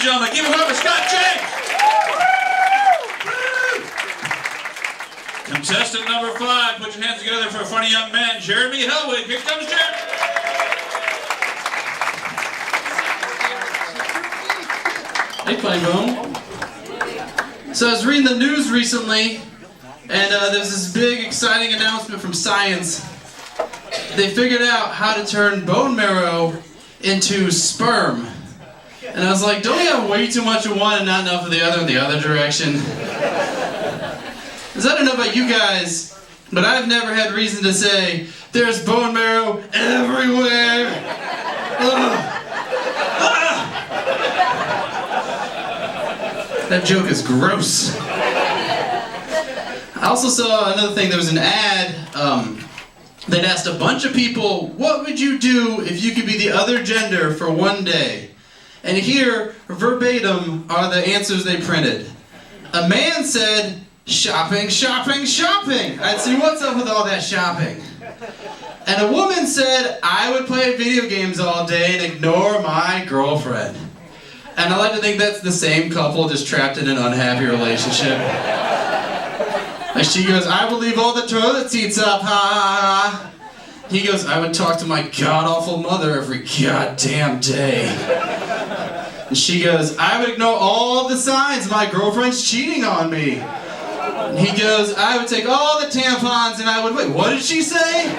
gentlemen, give it up for Scott James. Contestant number 5, put your hands together for a funny young man, Jeremy Hellwig. Here comes Jeremy. Hey, Funnybone. So I was reading the news recently, and there's this big, exciting announcement from science. They figured out how to turn bone marrow into sperm. And I was like, don't we have way too much of one and not enough of the other in the other direction? Because I don't know about you guys, but I've never had reason to say, there's bone marrow everywhere. That joke is gross. I also saw another thing, there was an ad that asked a bunch of people, what would you do if you could be the other gender for one day? And here, verbatim, are the answers they printed. A man said, shopping, shopping, shopping. I'd see what's up with all that shopping. And a woman said, I would play video games all day and ignore my girlfriend. And I like to think that's the same couple just trapped in an unhappy relationship. Like she goes, I would leave all the toilet seats up, ha ha ha. He goes, I would talk to my god-awful mother every goddamn day. And she goes, I would ignore all the signs my girlfriend's cheating on me. And he goes, I would take all the tampons and I would, wait, what did she say?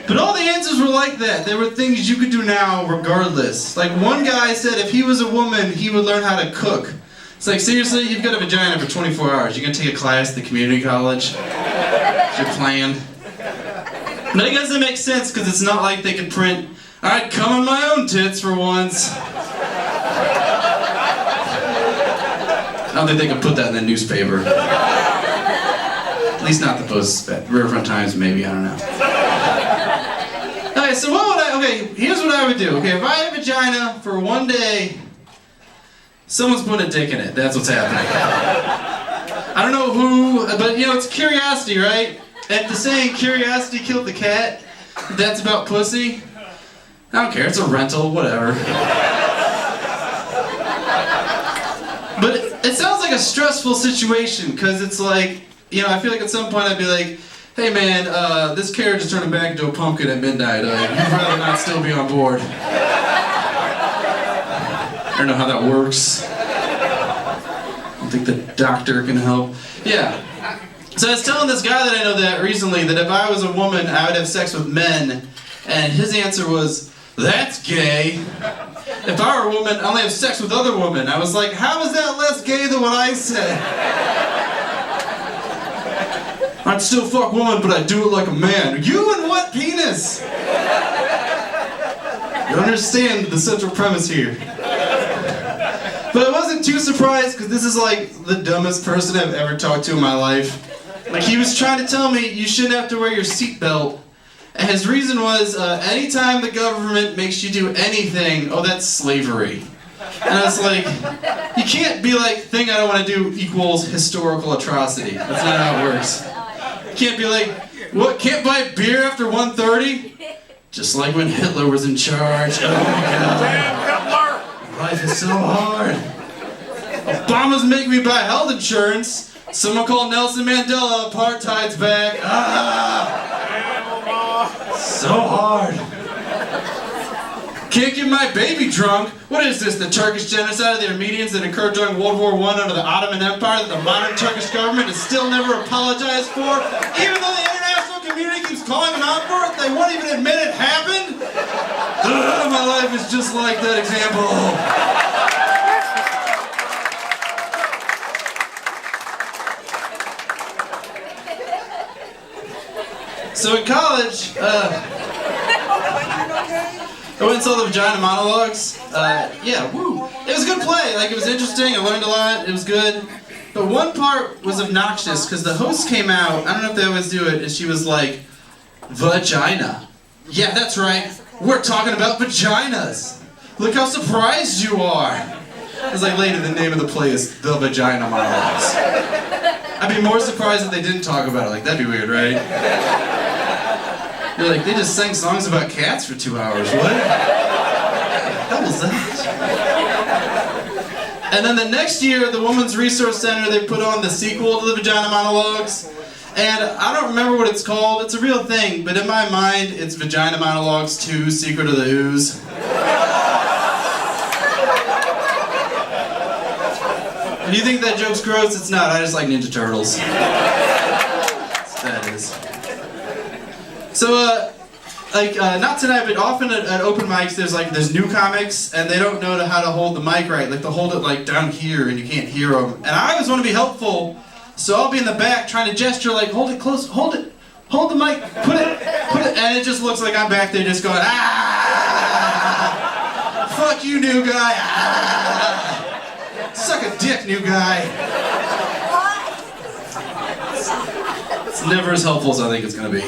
But all the answers were like that. There were things you could do now regardless. Like one guy said if he was a woman, he would learn how to cook. It's like, seriously, you've got a vagina for 24 hours. You're gonna take a class at the community college? That's your plan. But I guess it makes sense because it's not like they could print, I'd come on my own tits for once. I don't think they could put that in the newspaper. At least not the Post, Riverfront Times, maybe, I don't know. Okay, so here's what I would do. Okay, if I had a vagina for one day, someone's putting a dick in it. That's what's happening. I don't know who, but you know, it's curiosity, right? And the saying, curiosity killed the cat, that's about pussy. I don't care, it's a rental, whatever. But it sounds like a stressful situation, because it's like, you know, I feel like at some point I'd be like, hey man, this carriage is turning back into a pumpkin at midnight. You'd rather not still be on board. I don't know how that works. I don't think the doctor can help. Yeah. So I was telling this guy that I know that recently that if I was a woman, I would have sex with men. And his answer was, that's gay. If I were a woman, I only have sex with other women. I was like, how is that less gay than what I said? I'd still fuck women, but I'd do it like a man. You and what penis? You understand the central premise here. But I wasn't too surprised, because this is like the dumbest person I've ever talked to in my life. Like he was trying to tell me you shouldn't have to wear your seatbelt. And his reason was, anytime the government makes you do anything, oh, that's slavery. And I was like, you can't be like, thing I don't want to do equals historical atrocity. That's not how it works. You can't be like, what, can't buy beer after 1:30? Just like when Hitler was in charge. Oh my God. Life is so hard. Obama's making me buy health insurance. Someone called Nelson Mandela, apartheid's back. So hard. Can't get my baby drunk. What is this, the Turkish genocide of the Armenians that occurred during World War I under the Ottoman Empire that the modern Turkish government has still never apologized for? Even though the international community keeps calling them out for it, they won't even admit it happened? My life is just like that example. So in college, I went and saw the Vagina Monologues. Yeah, woo. It was a good play. Like, it was interesting. I learned a lot. It was good. But one part was obnoxious because the host came out. I don't know if they always do it. And she was like, vagina. Yeah, that's right. We're talking about vaginas. Look how surprised you are. It was like, lady, the name of the play is The Vagina Monologues. I'd be more surprised if they didn't talk about it. Like, that'd be weird, right? You're like, they just sang songs about cats for 2 hours. What? hell was that? And then the next year, the Women's Resource Center, they put on the sequel to the Vagina Monologues. And I don't remember what it's called. It's a real thing, but in my mind, it's Vagina Monologues 2, Secret of the Ooze. If you think that joke's gross, it's not. I just like Ninja Turtles. That is. So, not tonight, but often at open mics, there's new comics, and they don't know how to hold the mic right. Like, they'll hold it, like, down here, and you can't hear them. And I always want to be helpful, so I'll be in the back trying to gesture, like, hold it close, hold the mic, put it, and it just looks like I'm back there just going, ah! Fuck you, new guy, ah! Suck a dick, new guy. It's never as helpful as I think it's gonna be.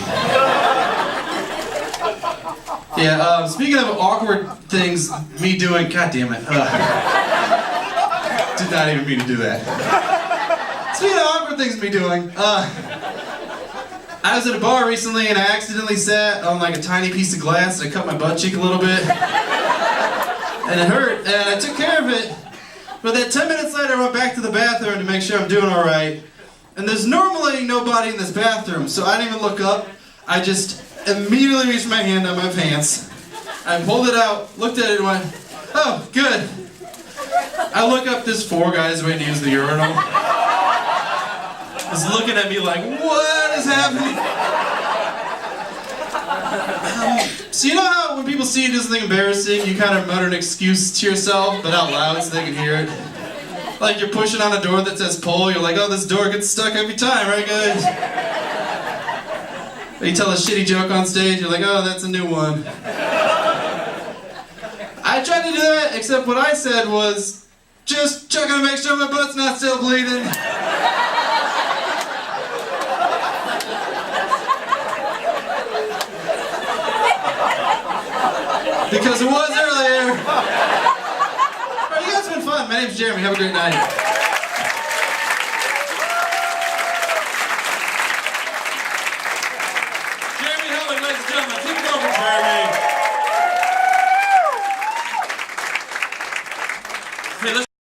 Yeah, speaking of awkward things, me doing, god damn it. Did not even mean to do that. Speaking of awkward things me doing, I was at a bar recently and I accidentally sat on like a tiny piece of glass and I cut my butt cheek a little bit. And it hurt, and I took care of it. But then 10 minutes later, I went back to the bathroom to make sure I'm doing all right. And there's normally nobody in this bathroom, so I didn't even look up. I just immediately reached my hand down my pants. I pulled it out, looked at it, and went, oh, good. I look up, there's 4 guys waiting to use the urinal. Was looking at me like, what is happening? So you know how when people see you do something embarrassing, you kind of mutter an excuse to yourself, but out loud so they can hear it? Like you're pushing on a door that says pull, you're like, oh, this door gets stuck every time, right guys? Or you tell a shitty joke on stage, you're like, oh, that's a new one. I tried to do that, except what I said was, just checking to make sure my butt's not still bleeding. Because it was earlier. Alright, you guys have been fun. My name's Jeremy. Have a great night. Jeremy Hellwig, ladies and gentlemen. Keep it going for Jeremy.